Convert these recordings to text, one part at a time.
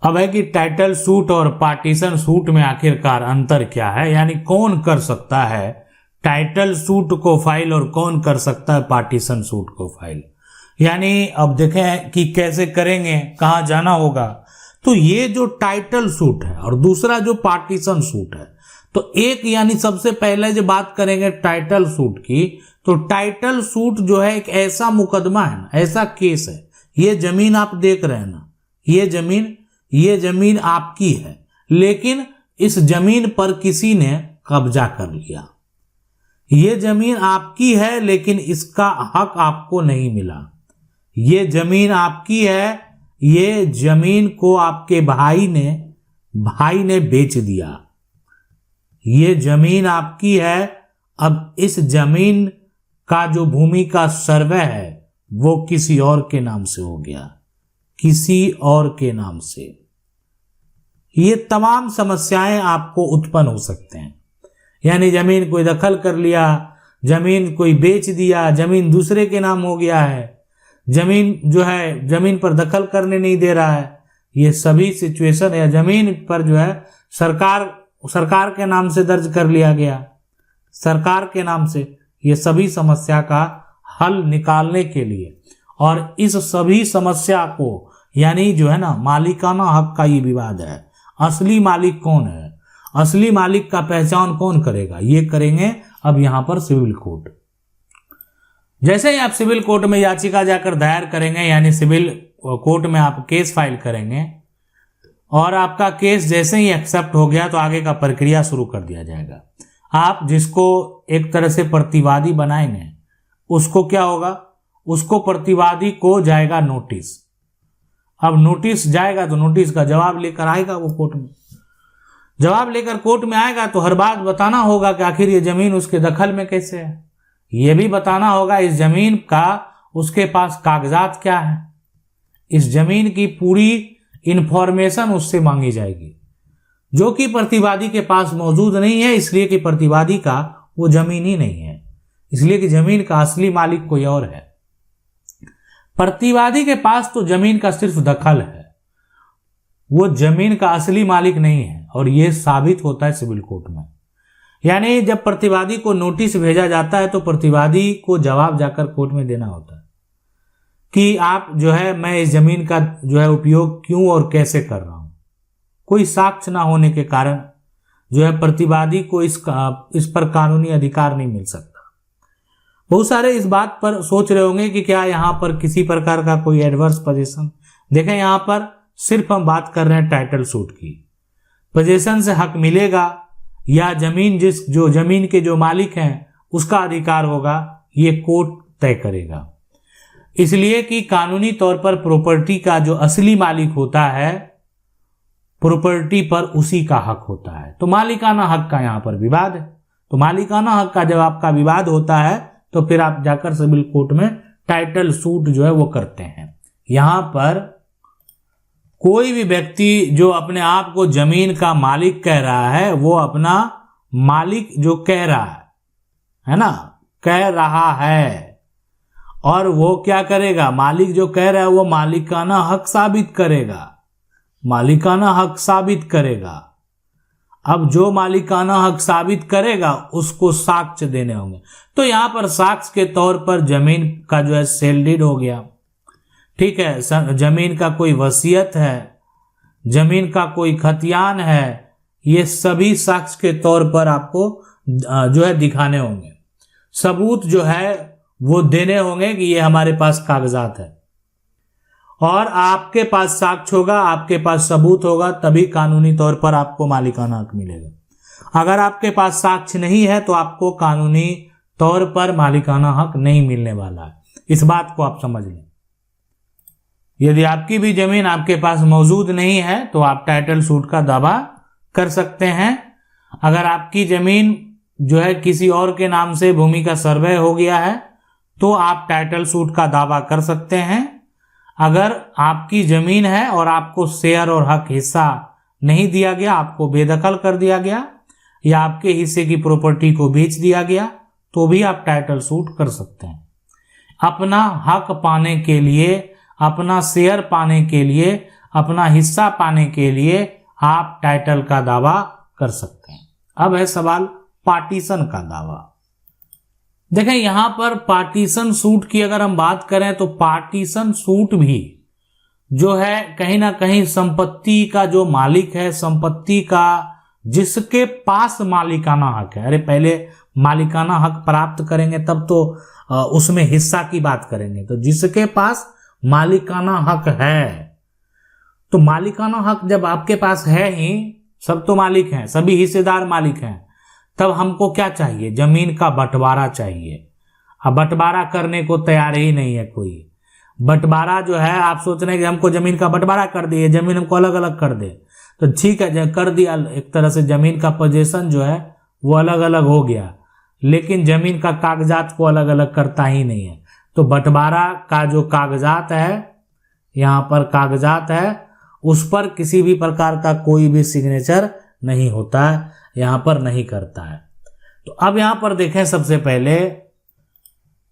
अब है कि टाइटल सूट और पार्टीशन सूट में आखिरकार अंतर क्या है, यानी कौन कर सकता है टाइटल सूट को फाइल और कौन कर सकता है पार्टीशन सूट को फाइल। यानी अब देखें कि कैसे करेंगे, कहाँ जाना होगा। तो ये जो टाइटल सूट है और दूसरा जो पार्टीशन सूट है, तो एक यानी सबसे पहले जो बात करेंगे टाइटल सूट की, तो टाइटल सूट जो है एक ऐसा मुकदमा है ना, ऐसा केस है। ये जमीन आप देख रहे हैं ना, ये जमीन आपकी है, लेकिन इस जमीन पर किसी ने कब्जा कर लिया। ये जमीन आपकी है लेकिन इसका हक आपको नहीं मिला। ये जमीन आपकी है, ये जमीन को आपके भाई ने बेच दिया। ये जमीन आपकी है, अब इस जमीन का जो भूमि का सर्वे है वो किसी और के नाम से हो गया, किसी और के नाम से। ये तमाम समस्याएं आपको उत्पन्न हो सकते हैं। यानी जमीन कोई दखल कर लिया, जमीन कोई बेच दिया, जमीन दूसरे के नाम हो गया है, जमीन जो है जमीन पर दखल करने नहीं दे रहा है। ये सभी सिचुएशन या जमीन पर जो है सरकार के नाम से दर्ज कर लिया गया, सरकार के नाम से। ये सभी समस्या का हल निकालने के लिए और इस सभी समस्या को यानी जो है ना मालिकाना हक का ये विवाद है। असली मालिक कौन है, असली मालिक का पहचान कौन करेगा, ये करेंगे अब यहां पर सिविल कोर्ट। जैसे ही आप सिविल कोर्ट में याचिका जाकर दायर करेंगे, यानी सिविल कोर्ट में आप केस फाइल करेंगे और आपका केस जैसे ही एक्सेप्ट हो गया तो आगे का प्रक्रिया शुरू कर दिया जाएगा। आप जिसको एक तरह से प्रतिवादी बनाएंगे उसको क्या होगा, उसको प्रतिवादी को जाएगा नोटिस। अब नोटिस जाएगा तो नोटिस का जवाब लेकर आएगा वो कोर्ट में। जवाब लेकर कोर्ट में आएगा तो हर बात बताना होगा कि आखिर ये जमीन उसके दखल में कैसे है। ये भी बताना होगा इस जमीन का उसके पास कागजात क्या है, इस जमीन की पूरी इंफॉर्मेशन उससे मांगी जाएगी जो कि प्रतिवादी के पास मौजूद नहीं है, इसलिए कि प्रतिवादी का वो जमीन ही नहीं है, इसलिए कि जमीन का असली मालिक कोई और है। प्रतिवादी के पास तो जमीन का सिर्फ दखल है, वो जमीन का असली मालिक नहीं है, और ये साबित होता है सिविल कोर्ट में। यानी जब प्रतिवादी को नोटिस भेजा जाता है तो प्रतिवादी को जवाब जाकर कोर्ट में देना होता है कि आप जो है मैं इस जमीन का जो है उपयोग क्यों और कैसे कर रहा हूं। कोई साक्ष्य ना होने के कारण जो है प्रतिवादी को इस पर कानूनी अधिकार नहीं मिल सकता। बहुत सारे इस बात पर सोच रहे होंगे कि क्या यहाँ पर किसी प्रकार का कोई एडवर्स पोजीशन। देखें यहाँ पर सिर्फ हम बात कर रहे हैं टाइटल सूट की। पोजीशन से हक मिलेगा या जो जमीन के जो मालिक हैं उसका अधिकार होगा, ये कोर्ट तय करेगा। इसलिए कि कानूनी तौर पर प्रॉपर्टी का जो असली मालिक होता है, प्रॉपर्टी पर उसी का हक होता है। तो मालिकाना हक का यहाँ पर विवाद है। तो मालिकाना हक का जब आपका विवाद होता है तो फिर आप जाकर सिविल कोर्ट में टाइटल सूट जो है वो करते हैं। यहां पर कोई भी व्यक्ति जो अपने आप को जमीन का मालिक कह रहा है, वो अपना मालिक जो कह रहा है ना, कह रहा है, और वो क्या करेगा, मालिक जो कह रहा है वो मालिकाना हक साबित करेगा, मालिकाना हक साबित करेगा। अब जो मालिकाना हक साबित करेगा उसको साक्ष्य देने होंगे। तो यहां पर साक्ष्य के तौर पर जमीन का जो है सेल डीड हो गया, ठीक है, जमीन का कोई वसीयत है, जमीन का कोई खतियान है, ये सभी साक्ष्य के तौर पर आपको जो है दिखाने होंगे। सबूत जो है वो देने होंगे कि ये हमारे पास कागजात है, और आपके पास साक्ष्य होगा, आपके पास सबूत होगा, तभी कानूनी तौर पर आपको मालिकाना हक मिलेगा। अगर आपके पास साक्ष्य नहीं है तो आपको कानूनी तौर पर मालिकाना हक नहीं मिलने वाला है। इस बात को आप समझ लें। यदि आपकी भी जमीन आपके पास मौजूद नहीं है तो आप टाइटल सूट का दावा कर सकते हैं। अगर आपकी जमीन जो है किसी और के नाम से भूमि का सर्वे हो गया है तो आप टाइटल सूट का दावा कर सकते हैं। अगर आपकी जमीन है और आपको शेयर और हक हिस्सा नहीं दिया गया, आपको बेदखल कर दिया गया, या आपके हिस्से की प्रॉपर्टी को बेच दिया गया, तो भी आप टाइटल सूट कर सकते हैं। अपना हक पाने के लिए, अपना शेयर पाने के लिए अपना हिस्सा पाने के लिए आप टाइटल का दावा कर सकते हैं। अब है सवाल पार्टीशन का दावा। देखें यहां पर पार्टीशन सूट की अगर हम बात करें तो पार्टीशन सूट भी जो है कहीं ना कहीं संपत्ति का जो मालिक है, संपत्ति का जिसके पास मालिकाना हक है, अरे पहले मालिकाना हक प्राप्त करेंगे तब तो उसमें हिस्सा की बात करेंगे। तो जिसके पास मालिकाना हक है, तो मालिकाना हक जब आपके पास है ही, सब तो मालिक हैं, सभी हिस्सेदार मालिक हैं, तब हमको क्या चाहिए? जमीन का बंटवारा चाहिए। अब बंटवारा करने को तैयार ही नहीं है कोई। बंटवारा जो है, आप सोच रहे हैं कि हमको जमीन का बंटवारा कर दिए, जमीन हमको अलग अलग कर दे, तो ठीक है कर दिया, एक तरह से जमीन का पोजीशन जो है वो अलग अलग हो गया, लेकिन जमीन का कागजात को अलग अलग करता ही नहीं है। तो बंटवारा का जो कागजात है, यहाँ पर कागजात है, उस पर किसी भी प्रकार का कोई भी सिग्नेचर नहीं होता है, यहाँ पर नहीं करता है। तो अब यहाँ पर देखें सबसे पहले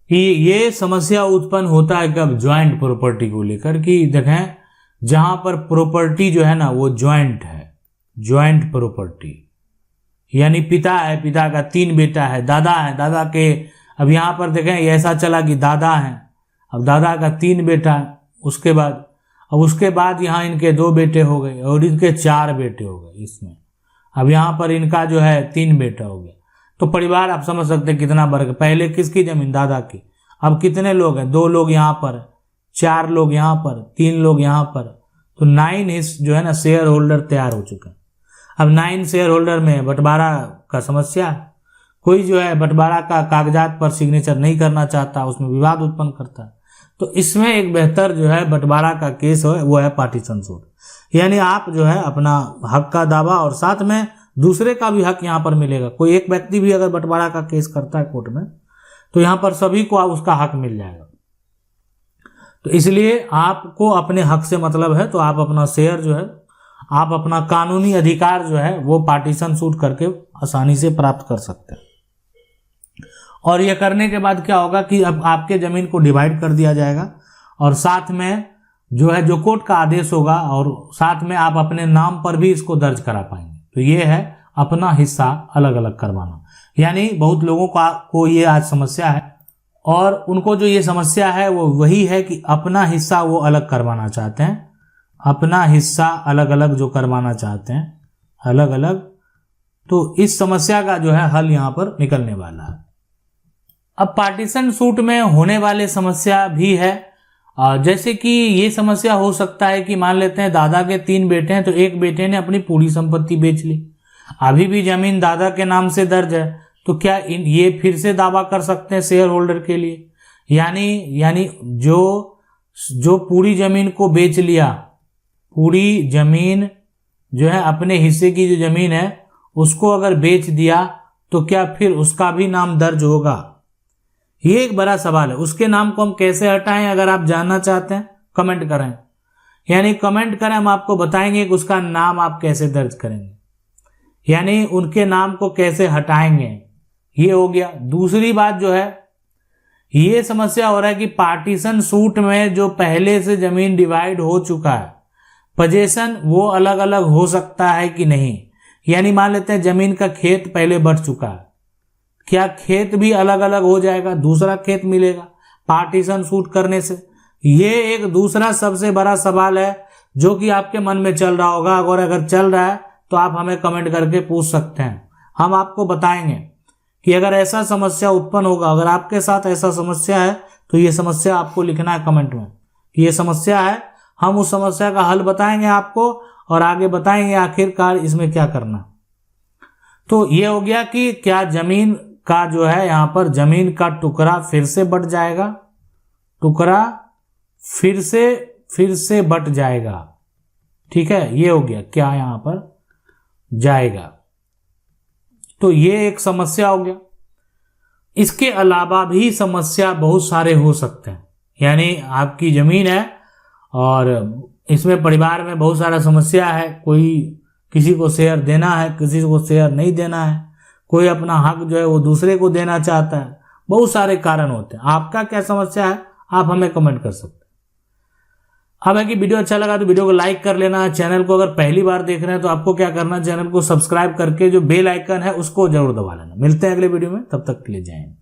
कि ये समस्या उत्पन्न होता है कब? ज्वाइंट प्रॉपर्टी को लेकर, कि देखें जहां पर प्रॉपर्टी जो है ना वो ज्वाइंट है, ज्वाइंट प्रॉपर्टी, यानी पिता है, पिता का 3 बेटा है, दादा है, दादा के, अब यहां पर देखें ऐसा चला कि दादा है, अब दादा का 3 बेटा है, उसके बाद यहाँ इनके 2 बेटे हो गए और इनके 4 बेटे हो गए इसमें, अब यहाँ पर इनका जो है 3 बेटा हो गया। तो परिवार आप समझ सकते हैं कितना बढ़ गया। पहले किसकी जमीन? दादा की। अब कितने लोग हैं? 2 लोग यहाँ पर, 4 लोग यहाँ पर, 3 लोग यहाँ पर, तो 9 जो है ना शेयर होल्डर तैयार हो चुके हैं। अब 9 शेयर होल्डर में बंटवारा का समस्या, कोई जो है बंटवारा का कागजात पर सिग्नेचर नहीं करना चाहता, उसमें विवाद उत्पन्न करता है। तो इसमें एक बेहतर जो है बंटवारा का केस है वो है पार्टीशन सूट, यानी आप जो है अपना हक का दावा और साथ में दूसरे का भी हक यहाँ पर मिलेगा। कोई एक व्यक्ति भी अगर बंटवारा का केस करता है कोर्ट में, तो यहाँ पर सभी को उसका हक मिल जाएगा। तो इसलिए आपको अपने हक से मतलब है, तो आप अपना शेयर जो है, आप अपना कानूनी अधिकार जो है वो पार्टीशन सूट करके आसानी से प्राप्त कर सकते हैं। और यह करने के बाद क्या होगा कि अब आपके जमीन को डिवाइड कर दिया जाएगा और साथ में जो है जो कोर्ट का आदेश होगा और साथ में आप अपने नाम पर भी इसको दर्ज करा पाएंगे। तो ये है अपना हिस्सा अलग अलग करवाना। यानी बहुत लोगों को ये आज समस्या है और उनको जो ये समस्या है वो वही है कि अपना हिस्सा वो अलग करवाना चाहते हैं, अपना हिस्सा अलग अलग जो करवाना चाहते हैं अलग अलग। तो इस समस्या का जो है हल यहाँ पर निकलने वाला है। अब पार्टीशन सूट में होने वाले समस्या भी है, जैसे कि ये समस्या हो सकता है कि मान लेते हैं दादा के 3 बेटे हैं, तो एक बेटे ने अपनी पूरी संपत्ति बेच ली, अभी भी जमीन दादा के नाम से दर्ज है, तो क्या ये फिर से दावा कर सकते हैं शेयर होल्डर के लिए? यानी जो पूरी जमीन को बेच लिया, पूरी जमीन जो है अपने हिस्से की जो जमीन है उसको अगर बेच दिया तो क्या फिर उसका भी नाम दर्ज होगा? ये एक बड़ा सवाल है। उसके नाम को हम कैसे हटाएं? अगर आप जानना चाहते हैं कमेंट करें, यानी कमेंट करें, हम आपको बताएंगे कि उसका नाम आप कैसे दर्ज करेंगे, यानी उनके नाम को कैसे हटाएंगे। ये हो गया। दूसरी बात जो है, ये समस्या हो रहा है कि पार्टीशन सूट में जो पहले से जमीन डिवाइड हो चुका है, पोजीशन वो अलग अलग हो सकता है कि नहीं। यानी मान लेते हैं जमीन का खेत पहले बढ़ चुका है, क्या खेत भी अलग अलग हो जाएगा, दूसरा खेत मिलेगा पार्टीशन सूट करने से? ये एक दूसरा सबसे बड़ा सवाल है जो कि आपके मन में चल रहा होगा, और अगर चल रहा है तो आप हमें कमेंट करके पूछ सकते हैं। हम आपको बताएंगे कि अगर ऐसा समस्या उत्पन्न होगा, अगर आपके साथ ऐसा समस्या है तो ये समस्या आपको लिखना है कमेंट में कि ये समस्या है। हम उस समस्या का हल बताएंगे आपको और आगे बताएंगे आखिरकार इसमें क्या करना। तो ये हो गया कि क्या जमीन का जो है यहाँ पर जमीन का टुकड़ा फिर से बट जाएगा, टुकड़ा फिर से बट जाएगा, ठीक है, ये हो गया क्या यहाँ पर जाएगा। तो ये एक समस्या हो गया। इसके अलावा भी समस्या बहुत सारे हो सकते हैं, यानी आपकी जमीन है और इसमें परिवार में बहुत सारा समस्या है, कोई किसी को शेयर देना है, किसी को शेयर नहीं देना है, कोई अपना हक जो है वो दूसरे को देना चाहता है, बहुत सारे कारण होते हैं। आपका क्या समस्या है आप हमें कमेंट कर सकते हैं। अब है कि वीडियो अच्छा लगा तो वीडियो को लाइक कर लेना। चैनल को अगर पहली बार देख रहे हैं तो आपको क्या करना है, चैनल को सब्सक्राइब करके जो बेल आइकन है उसको जरूर दबा लेना। मिलते हैं अगले वीडियो में, तब तक के लिए जय हिंद।